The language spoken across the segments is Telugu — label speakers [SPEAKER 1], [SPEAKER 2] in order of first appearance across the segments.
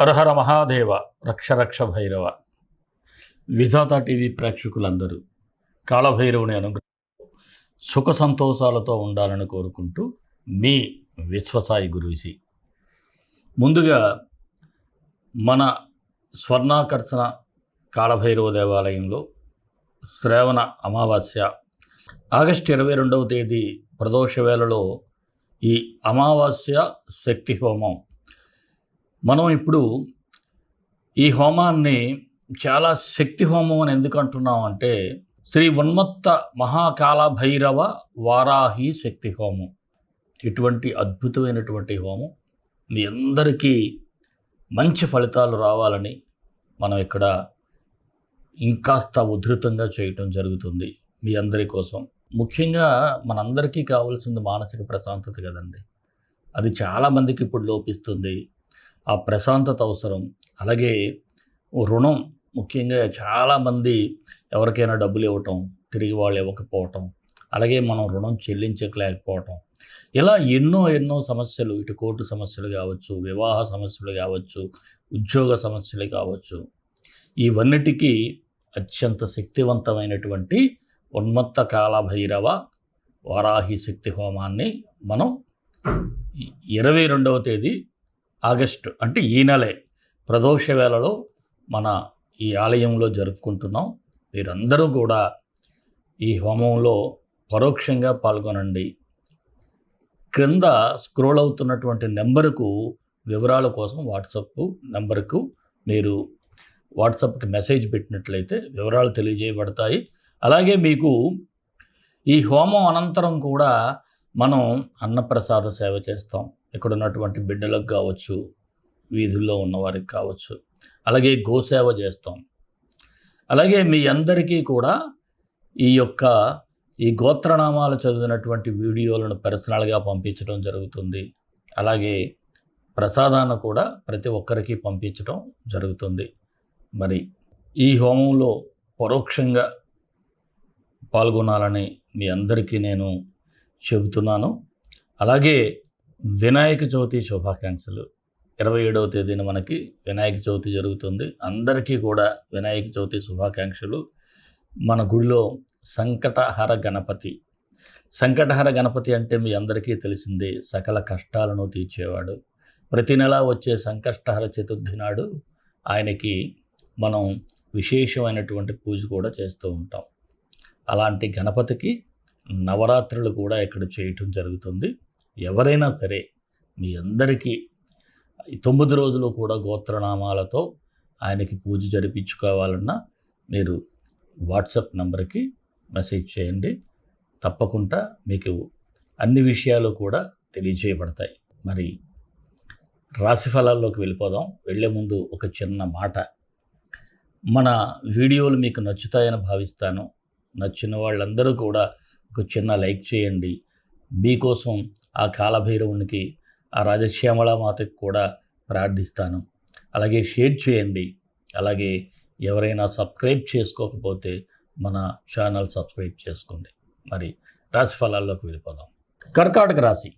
[SPEAKER 1] హరహర మహాదేవ రక్ష రక్ష భైరవ. విధాత టీవీ ప్రేక్షకులందరూ కాళభైరవుని అనుగ్రహం సుఖ సంతోషాలతో ఉండాలని కోరుకుంటూ మీ విశ్వసాయి గురూజీ. ముందుగా మన స్వర్ణాకర్షణ కాళభైరవ దేవాలయంలో శ్రావణ అమావాస్య ఆగస్టు 22వ తేదీ ప్రదోష వేళలో ఈ అమావాస్య శక్తి హోమం. మనం ఇప్పుడు ఈ హోమాన్ని చాలా శక్తి హోమం అని ఎందుకు అంటున్నాం అంటే, శ్రీ ఉన్మత్త మహాకాళ భైరవ వారాహి శక్తి హోమం. ఇటువంటి అద్భుతమైనటువంటి హోమం మీ అందరికీ మంచి ఫలితాలు రావాలని మనం ఇక్కడ ఇంకాస్త ఉధృతంగా చేయటం జరుగుతుంది మీ అందరి కోసం. ముఖ్యంగా మనందరికీ కావాల్సింది మానసిక ప్రశాంతత కదండి. అది చాలామందికి ఇప్పుడు లోపిస్తుంది. ఆ ప్రశాంతత అవసరం. అలాగే రుణం, ముఖ్యంగా చాలామంది ఎవరికైనా డబ్బులు ఇవ్వటం తిరిగి వాళ్ళు ఇవ్వకపోవటం, అలాగే మనం రుణం చెల్లించలేకపోవటం, ఇలా ఎన్నో సమస్యలు, ఇటు కోర్టు సమస్యలు కావచ్చు, వివాహ సమస్యలు కావచ్చు, ఉద్యోగ సమస్యలు కావచ్చు, ఇవన్నిటికీ అత్యంత శక్తివంతమైనటువంటి ఉన్మత్త కాళభైరవ వారాహి శక్తి హోమాన్ని మనం 22వ తేదీ ఆగస్టు అంటే ఈ నెలే ప్రదోష వేళలో మన ఈ ఆలయంలో జరుపుకుంటున్నాం. మీరందరూ కూడా ఈ హోమంలో పరోక్షంగా పాల్గొనండి. క్రింద స్క్రోల్ అవుతున్నటువంటి నెంబరుకు వివరాల కోసం వాట్సాప్ నెంబర్కు మీరు వాట్సాప్కి మెసేజ్ పెట్టినట్లయితే వివరాలు తెలియజేయబడతాయి. అలాగే మీకు ఈ హోమం అనంతరం కూడా మనం అన్నప్రసాద సేవ చేస్తాం. ఇక్కడ ఉన్నటువంటి బిడ్డలకు కావచ్చు, వీధుల్లో ఉన్నవారికి కావచ్చు, అలాగే గోసేవ చేస్తాం. అలాగే మీ అందరికీ కూడా ఈ గోత్రనామాలు చదివినటువంటి వీడియోలను పర్సనల్గా పంపించడం జరుగుతుంది. అలాగే ప్రసాదాన్ని కూడా ప్రతి ఒక్కరికి పంపించడం జరుగుతుంది. మరి ఈ హోమంలో పరోక్షంగా పాల్గొనాలని మీ అందరికీ నేను చెబుతున్నాను. అలాగే వినాయక చవితి శుభాకాంక్షలు. 27వ తేదీన మనకి వినాయక చవితి జరుగుతుంది. అందరికీ కూడా వినాయక చవితి శుభాకాంక్షలు. మన గుడిలో సంకటహర గణపతి అంటే మీ అందరికీ తెలిసిందే, సకల కష్టాలను తీర్చేవాడు. ప్రతి నెల వచ్చే సంకష్టహర చతుర్థి నాడు ఆయనకి మనం విశేషమైనటువంటి పూజ కూడా చేస్తూ ఉంటాం. అలాంటి గణపతికి నవరాత్రులు కూడా ఇక్కడ చేయటం జరుగుతుంది. ఎవరైనా సరే మీ అందరికీ 9 రోజులు కూడా గోత్రనామాలతో ఆయనకి పూజ జరిపించుకోవాలన్నా మీరు వాట్సాప్ నెంబర్కి మెసేజ్ చేయండి. తప్పకుండా మీకు అన్ని విషయాలు కూడా తెలియజేయబడతాయి. మరి రాశి ఫలాల్లోకి వెళ్ళిపోదాం. వెళ్ళే ముందు ఒక చిన్న మాట. మన వీడియోలు మీకు నచ్చుతాయని భావిస్తాను. నచ్చిన వాళ్ళందరూ కూడా ఒక చిన్న లైక్ చేయండి. మీకోసం ఆ కాళభైరవునికి, ఆ రాజశ్యామళమాతకి కూడా ప్రార్థిస్తాను. అలాగే షేర్ చేయండి. అలాగే ఎవరైనా సబ్స్క్రైబ్ చేసుకోకపోతే మన ఛానల్ సబ్స్క్రైబ్ చేసుకోండి. మరి రాశి ఫలాల్లోకి వెళ్ళిపోదాం. కర్కాటక రాశి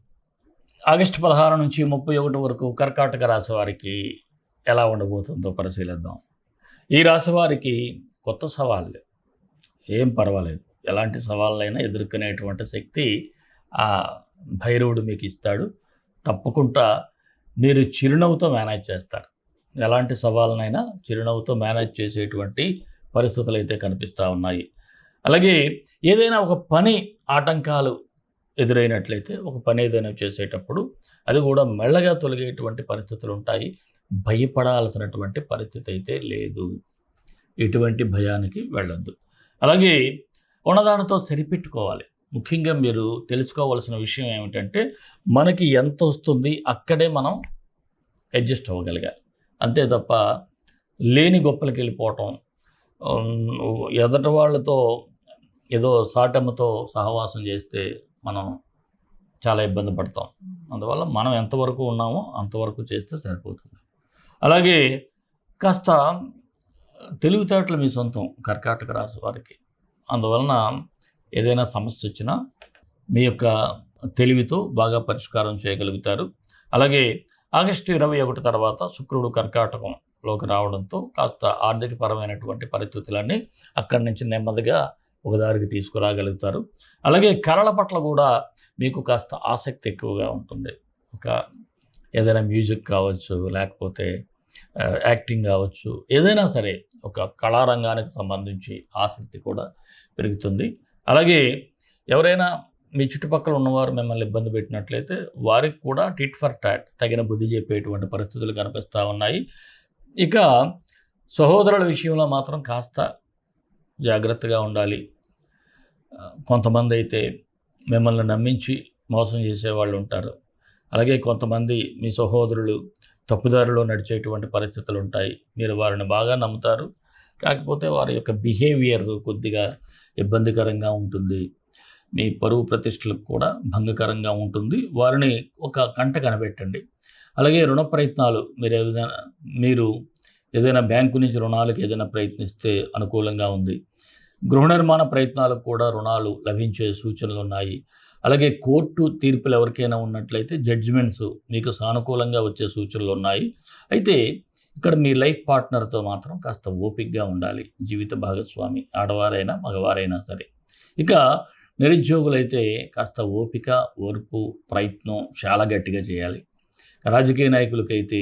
[SPEAKER 1] ఆగస్టు 16 నుంచి 31 వరకు కర్కాటక రాశి వారికి ఎలా ఉండబోతుందో పరిశీలిద్దాం. ఈ రాశి వారికి కొత్త సవాళ్ళు, ఏం పర్వాలేదు, ఎలాంటి సవాళ్ళైనా ఎదుర్కొనేటువంటి శక్తి ఆ భైరవుడు మీకు ఇస్తాడు. తప్పకుండా మీరు చిరునవ్వుతో మేనేజ్ చేస్తారు. ఎలాంటి సవాళ్ళనైనా చిరునవ్వుతో మేనేజ్ చేసేటువంటి పరిస్థితులు అయితే కనిపిస్తూ ఉన్నాయి. అలాగే ఏదైనా ఒక పని ఆటంకాలు ఎదురైనట్లయితే, ఒక పని ఏదైనా చేసేటప్పుడు అది కూడా మెల్లగా తొలగేటువంటి పరిస్థితులు ఉంటాయి. భయపడాల్సినటువంటి పరిస్థితి అయితే లేదు. ఎటువంటి భయానికి వెళ్ళొద్దు. అలాగే ఉన్నదానితో సరిపెట్టుకోవాలి. ముఖ్యంగా మీరు తెలుసుకోవాల్సిన విషయం ఏమిటంటే, మనకి ఎంత వస్తుంది అక్కడే మనం అడ్జస్ట్ అవ్వగలిగాలి. అంతే తప్ప లేని గొప్పలకి వెళ్ళిపోవటం, ఎదటి వాళ్ళతో ఏదో సాటమ్మతో సహవాసం చేస్తే మనం చాలా ఇబ్బంది పడతాం. అందువల్ల మనం ఎంతవరకు ఉన్నామో అంతవరకు చేస్తే సరిపోతుంది. అలాగే కాస్త తెలివితేటలు మీ సొంతం కర్కాటక రాశి వారికి. అందువలన ఏదైనా సమస్య వచ్చినా మీ యొక్క తెలివితో బాగా పరిష్కారం చేయగలుగుతారు. అలాగే ఆగస్టు 21 తర్వాత శుక్రుడు కర్కాటకంలోకి రావడంతో కాస్త ఆర్థికపరమైనటువంటి పరిస్థితులన్నీ అక్కడి నుంచి నెమ్మదిగా ఒక దారికి తీసుకురాగలుగుతారు. అలాగే కళల పట్ల కూడా మీకు కాస్త ఆసక్తి ఎక్కువగా ఉంటుంది. ఒక ఏదైనా మ్యూజిక్ కావచ్చు, లేకపోతే యాక్టింగ్ కావచ్చు, ఏదైనా సరే ఒక కళారంగానికి సంబంధించి ఆసక్తి కూడా పెరుగుతుంది. అలాగే ఎవరైనా మీ చుట్టుపక్కల ఉన్నవారు మిమ్మల్ని ఇబ్బంది పెట్టినట్లయితే వారికి కూడా టిట్ ఫర్ టాట్ తగిన బుద్ధి చెప్పేటువంటి పరిస్థితులు కనిపిస్తూ ఉన్నాయి. ఇక సహోదరుల విషయంలో మాత్రం కాస్త జాగ్రత్తగా ఉండాలి. కొంతమంది అయితే మిమ్మల్ని నమ్మించి మోసం చేసేవాళ్ళు ఉంటారు. అలాగే కొంతమంది మీ సహోదరులు తప్పుదారిలో నడిచేటువంటి పరిస్థితులు ఉంటాయి. మీరు వారిని బాగా నమ్ముతారు, కాకపోతే వారి యొక్క బిహేవియర్ కొద్దిగా ఇబ్బందికరంగా ఉంటుంది. మీ పరువు ప్రతిష్టలకు కూడా భంగకరంగా ఉంటుంది. వారిని ఒక కంట కనిపెట్టండి. అలాగే రుణ ప్రయత్నాలు మీరు ఏదైనా బ్యాంకు నుంచి రుణాలకు ఏదైనా ప్రయత్నిస్తే అనుకూలంగా ఉంది. గృహ నిర్మాణ ప్రయత్నాలకు కూడా రుణాలు లభించే సూచనలు ఉన్నాయి. అలాగే కోర్టు తీర్పులు ఎవరికైనా ఉన్నట్లయితే జడ్జిమెంట్స్ మీకు సానుకూలంగా వచ్చే సూచనలు ఉన్నాయి. అయితే ఇక్కడ మీ లైఫ్ పార్ట్నర్తో మాత్రం కాస్త ఓపికగా ఉండాలి. జీవిత భాగస్వామి ఆడవారైనా మగవారైనా సరే. ఇక నిరుద్యోగులైతే కాస్త ఓపిక, ఓర్పు, ప్రయత్నం చాలా గట్టిగా చేయాలి. రాజకీయ నాయకులకైతే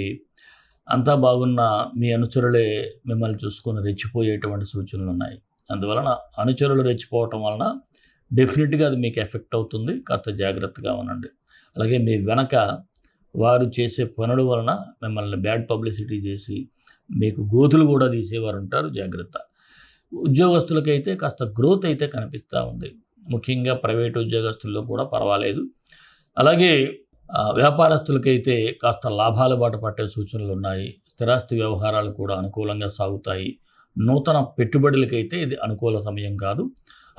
[SPEAKER 1] అంతా బాగున్న మీ అనుచరులే మిమ్మల్ని చూసుకొని రెచ్చిపోయేటువంటి సూచనలు ఉన్నాయి. అందువలన అనుచరులు రెచ్చిపోవటం వలన డెఫినెట్గా అది మీకు ఎఫెక్ట్ అవుతుంది. కాస్త జాగ్రత్తగా ఉండండి. అలాగే మీ వెనక వారు చేసే పనుల వలన మిమ్మల్ని బ్యాడ్ పబ్లిసిటీ చేసి మీకు గోతులు కూడా తీసేవారు ఉంటారు. జాగ్రత్త. ఉద్యోగస్తులకైతే కాస్త గ్రోత్ అయితే కనిపిస్తూ ఉంది. ముఖ్యంగా ప్రైవేట్ ఉద్యోగస్తుల్లో కూడా పర్వాలేదు. అలాగే వ్యాపారస్తులకైతే కాస్త లాభాల బాట పట్టే సూచనలు ఉన్నాయి. స్థిరాస్తి వ్యవహారాలు కూడా అనుకూలంగా సాగుతాయి. నూతన పెట్టుబడులకైతే ఇది అనుకూల సమయం కాదు.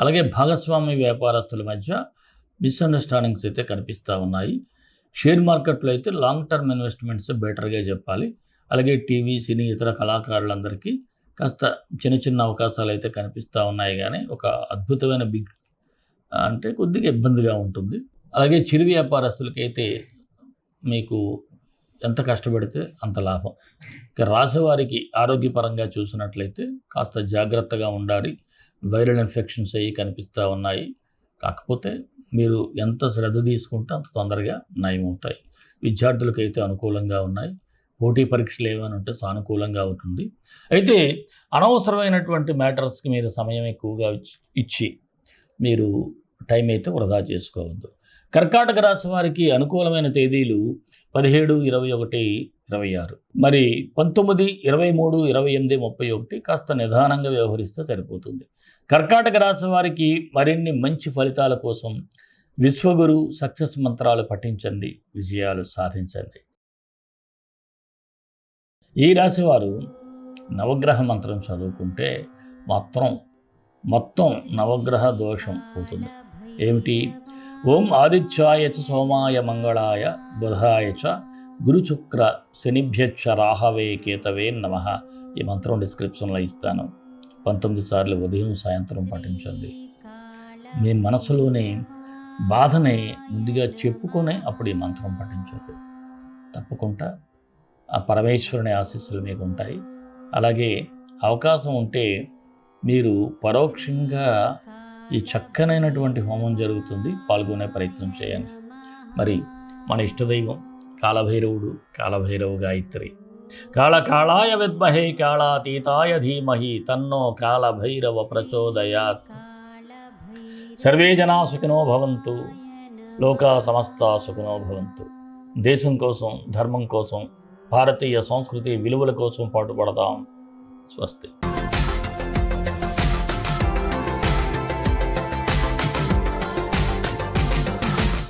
[SPEAKER 1] అలాగే భాగస్వామ్య వ్యాపారస్తుల మధ్య మిస్అండర్స్టాండింగ్స్ అయితే కనిపిస్తూ ఉన్నాయి. షేర్ మార్కెట్లో అయితే లాంగ్ టర్మ్ ఇన్వెస్ట్మెంట్స్ బెటర్గా చెప్పాలి. అలాగే టీవీ, సినీ, ఇతర కళాకారులందరికీ కాస్త చిన్న చిన్న అవకాశాలు అయితే కనిపిస్తూ ఉన్నాయి. కానీ ఒక అద్భుతమైన అంటే కొద్దిగా ఇబ్బందిగా ఉంటుంది. అలాగే చిరు వ్యాపారస్తులకైతే మీకు ఎంత కష్టపడితే అంత లాభం. ఇక రాసేవారికి ఆరోగ్యపరంగా చూసినట్లయితే కాస్త జాగ్రత్తగా ఉండాలి. వైరల్ ఇన్ఫెక్షన్స్ అయ్యి కనిపిస్తూ ఉన్నాయి. కాకపోతే మీరు ఎంత శ్రద్ధ తీసుకుంటే అంత తొందరగా నయమవుతాయి. విద్యార్థులకైతే అనుకూలంగా ఉన్నాయి. పోటీ పరీక్షలు ఏమైనా ఉంటే సానుకూలంగా ఉంటుంది. అయితే అనవసరమైనటువంటి మ్యాటర్స్కి మీరు సమయం ఎక్కువగా ఇచ్చి మీరు టైం అయితే వృధా చేసుకోవద్దు. కర్కాటక రాశి వారికి అనుకూలమైన తేదీలు 17, 21, 26. మరి 19, 23, 28, 31 కాస్త నిదానంగా వ్యవహరిస్తే సరిపోతుంది. కర్కాటక రాశి వారికి మరిన్ని మంచి ఫలితాల కోసం విశ్వగురు సక్సెస్ మంత్రాలు పఠించండి, విజయాలు సాధించండి. ఈ రాశి వారు నవగ్రహ మంత్రం చదువుకుంటే మొత్తం నవగ్రహ దోషం పోతుంది. ఏమిటి? ఓం ఆదిత్యాయ చ సోమాయ మంగళాయ బుధాయ చ గురుశుక్ర శనిభ్యచ్చ రాహవే కేతవే నమః. ఈ మంత్రం డిస్క్రిప్షన్లో ఇస్తాను. 19 సార్లు ఉదయం సాయంత్రం పఠించండి. మీ మనసులోని బాధని ముందుగా చెప్పుకొని అప్పుడు ఈ మంత్రం పఠించండి. తప్పకుండా ఆ పరమేశ్వరుని ఆశీస్సులు మీకు ఉంటాయి. అలాగే అవకాశం ఉంటే మీరు పరోక్షంగా ఈ చక్కనైనటువంటి హోమం జరుగుతుంది, పాల్గొనే ప్రయత్నం చేయండి. మరి మన ఇష్టదైవం కాలభైరవుడు, కాలభైరవ గాయత్రి. కాళకాళాయ విద్మహే కాళాతీతాయ ధీమహి తన్నో కాలభైరవ ప్రచోదయాత్. సర్వే జనా సుఖినో భవంతు, లోకా సమస్తా సుఖినో భవంతు. దేశం కోసం, ధర్మం కోసం, భారతీయ సంస్కృతి విలువల కోసం పాటుపడదాం. స్వస్తి.